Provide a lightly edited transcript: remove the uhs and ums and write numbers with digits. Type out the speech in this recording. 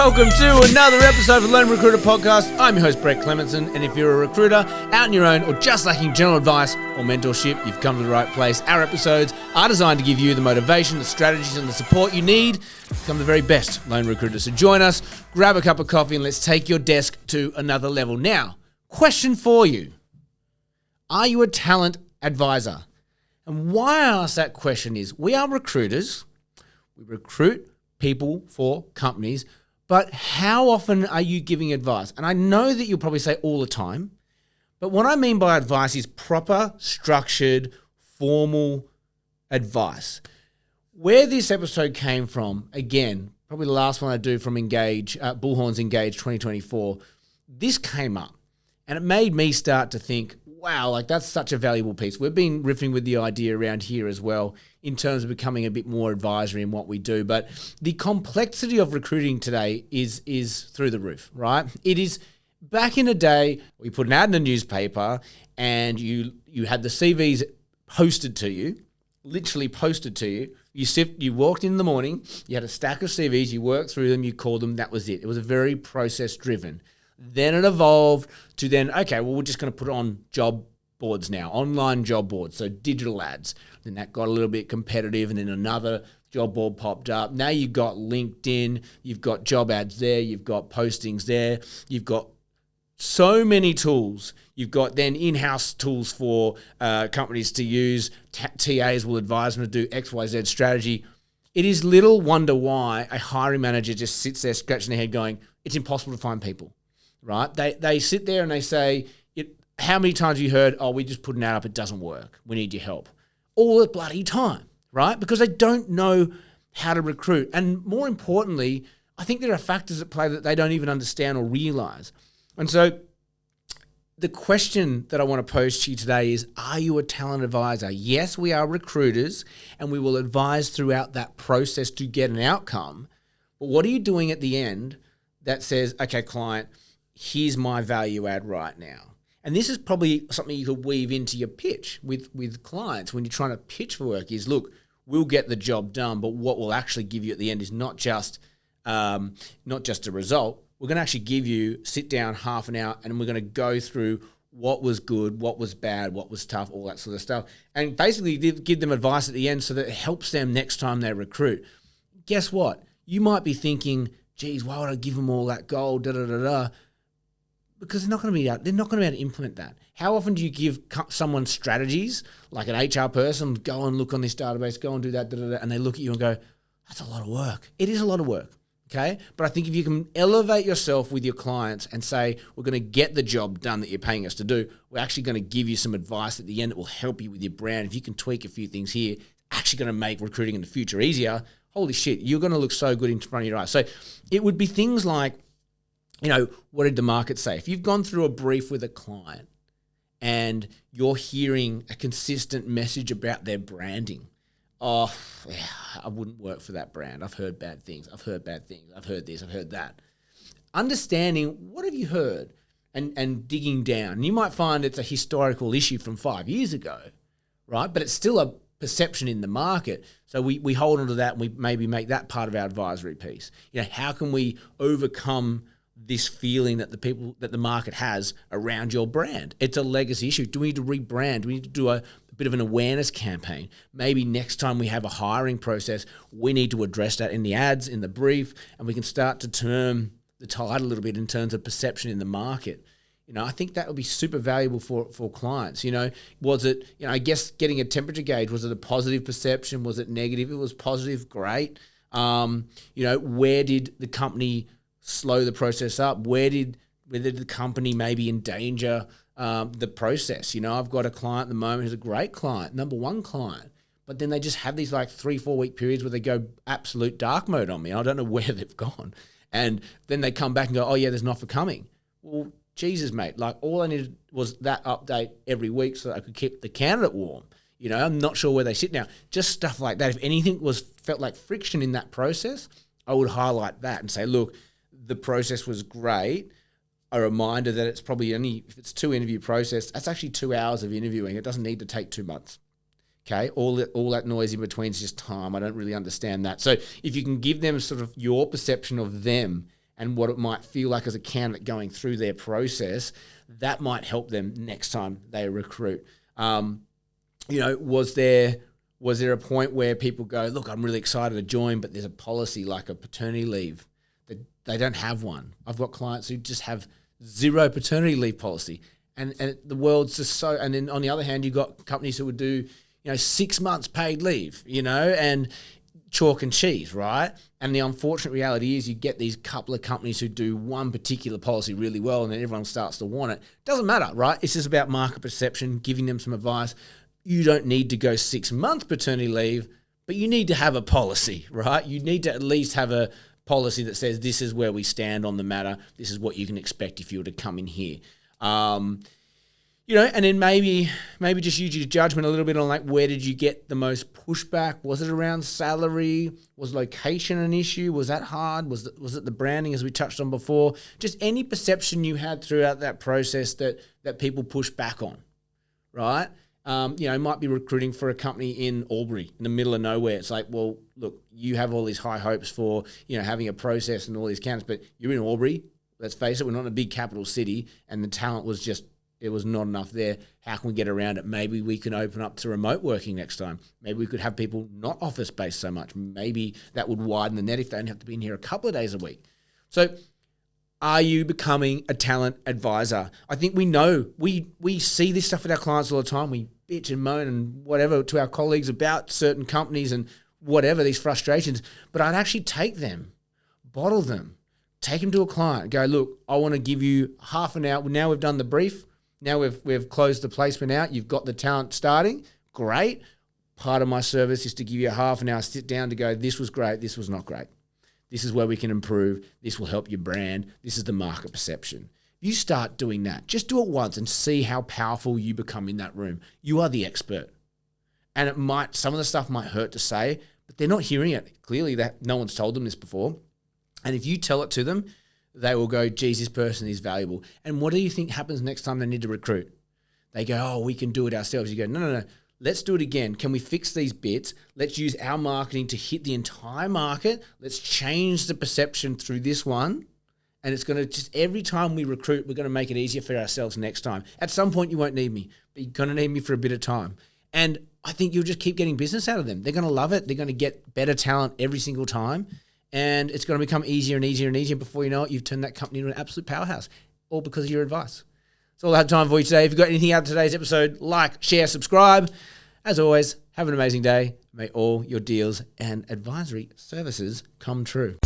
Welcome to another episode of the Lone Recruiter Podcast. I'm your host, Brett Clementson, and if you're a recruiter out on your own or just lacking general advice or mentorship, you've come to the right place. Our episodes are designed to give you the motivation, the strategies, and the support you need to become the very best lone recruiter. So join us, grab a cup of coffee, and let's take your desk to another level. Now, question for you. Are you a talent advisor? And why I ask that question is, we are recruiters. We recruit people for companies, but how often are you giving advice? And I know that you'll probably say all the time, but what I mean by advice is proper, structured, formal advice. Where this episode came from, again, probably the last one I do from Engage, Bullhorn's Engage 2024, this came up and it made me start to think, wow, like that's such a valuable piece. We've been riffing with the idea around here as well in terms of becoming a bit more advisory in what we do. But the complexity of recruiting today is through the roof, right? It is back in the day, we put an ad in a newspaper and you had the CVs posted to you, literally posted to you. You walked in the morning, you had a stack of CVs, you worked through them, you called them, that was it. It was a very process driven. Then it evolved to then, okay, well, we're just going to put it on job boards now, online job boards, so digital ads. Then that got a little bit competitive, and then another job board popped up. Now you've got LinkedIn, you've got job ads there, you've got postings there, you've got so many tools. You've got then in-house tools for companies to use. TAs will advise them to do X, Y, Z strategy. It is little wonder why a hiring manager just sits there scratching their head going, it's impossible to find people. Right? They sit there and they say, how many times have you heard, oh, we just put an ad up, it doesn't work. We need your help. All the bloody time, right? Because they don't know how to recruit. And more importantly, I think there are factors at play that they don't even understand or realize. And so the question that I want to pose to you today is, are you a talent advisor? Yes, we are recruiters and we will advise throughout that process to get an outcome. But what are you doing at the end that says, okay, client, here's my value add right now? And this is probably something you could weave into your pitch with clients when you're trying to pitch for work is, look, we'll get the job done, but what we'll actually give you at the end is not just a result. We're going to actually give you, sit down half an hour, and we're going to go through what was good, what was bad, what was tough, all that sort of stuff. And basically give them advice at the end so that it helps them next time they recruit. Guess what? You might be thinking, geez, why would I give them all that gold, da-da-da-da? Because they're not going to be able to implement that. How often do you give someone strategies, like an HR person, go and look on this database, go and do that, and they look at you and go, that's a lot of work. It is a lot of work, okay? But I think if you can elevate yourself with your clients and say, we're going to get the job done that you're paying us to do, we're actually going to give you some advice at the end that will help you with your brand. If you can tweak a few things here, it's actually going to make recruiting in the future easier. Holy shit, you're going to look so good in front of your eyes. So it would be things like, what did the market say? If you've gone through a brief with a client and you're hearing a consistent message about their branding, oh, yeah, I wouldn't work for that brand. I've heard bad things. I've heard this. I've heard that. Understanding what have you heard and digging down. And you might find it's a historical issue from 5 years ago, right? But it's still a perception in the market. So we hold on to that and we maybe make that part of our advisory piece. How can we overcome this feeling that the market has around your brand? It's a legacy issue. Do we need to rebrand? Do we need to do a bit of an awareness campaign? Maybe next time we have a hiring process, we need to address that in the ads, in the brief, and we can start to turn the tide a little bit in terms of perception in the market. I think that would be super valuable for clients. Was it, I guess getting a temperature gauge, was it a positive perception? Was it negative? It was positive, great. Where did the company slow the process up? Where did the company maybe endanger the process? I've got a client at the moment who's a great client, number one client, but then they just have these like 3-4 week periods where they go absolute dark mode on me. I don't know where they've gone. And then they come back and go, oh yeah, there's an offer coming. Well, Jesus, mate, like all I needed was that update every week so that I could keep the candidate warm. I'm not sure where they sit now. Just stuff like that. If anything felt like friction in that process, I would highlight that and say, look, the process was great. A reminder that it's probably only, if it's 2 interview process, that's actually 2 hours of interviewing. It doesn't need to take 2 months. Okay, all that noise in between is just time. I don't really understand that. So if you can give them sort of your perception of them and what it might feel like as a candidate going through their process, that might help them next time they recruit. Was there a point where people go, look, I'm really excited to join, but there's a policy like a paternity leave that they don't have one. I've got clients who just have zero paternity leave policy, and the world's just so. And then on the other hand, you've got companies who would do 6 months paid leave, and chalk and cheese, right? And the unfortunate reality is you get these couple of companies who do one particular policy really well, and then everyone starts to want it. Doesn't matter, right? It's just about market perception, giving them some advice. You don't need to go 6 months paternity leave, but you need to have a policy, right? You need to at least have a policy that says this is where we stand on the matter. This is what you can expect if you were to come in here. And then maybe just use your judgment a little bit on like, where did you get the most pushback? Was it around salary? Was location an issue? Was that hard? Was it the branding, as we touched on before? Just any perception you had throughout that process that people push back on, right? Might be recruiting for a company in Albury, in the middle of nowhere. It's like, well, look, you have all these high hopes for, having a process and all these candidates, but you're in Albury. Let's face it, we're not in a big capital city, and the talent was it was not enough there. How can we get around it? Maybe we can open up to remote working next time. Maybe we could have people not office-based so much. Maybe that would widen the net if they don't have to be in here a couple of days a week. So are you becoming a talent advisor? I think we know. We see this stuff with our clients all the time. We bitch and moan and whatever to our colleagues about certain companies and whatever, these frustrations. But I'd actually take them, bottle them, take them to a client, go, look, I want to give you half an hour. Now we've done the brief. Now we've closed the placement out. You've got the talent starting. Great. Part of my service is to give you a half an hour sit down to go, this was great. This was not great. This is where we can improve. This will help your brand. This is the market perception. You start doing that. Just do it once and see how powerful you become in that room. You are the expert. And some of the stuff might hurt to say, but they're not hearing it. Clearly that no one's told them this before. And if you tell it to them, they will go, geez, this person is valuable. And what do you think happens next time they need to recruit? They go, oh, we can do it ourselves. You go, no. Let's do it again. Can we fix these bits? Let's use our marketing to hit the entire market. Let's change the perception through this one. And it's going to just, every time we recruit, we're going to make it easier for ourselves next time. At some point, you won't need me, but you're going to need me for a bit of time. And I think you'll just keep getting business out of them. They're going to love it. They're going to get better talent every single time. And it's going to become easier and easier and easier. Before you know it, you've turned that company into an absolute powerhouse, all because of your advice. That's all I have time for you today. If you've got anything out of today's episode, like, share, subscribe. As always, have an amazing day. May all your deals and advisory services come true.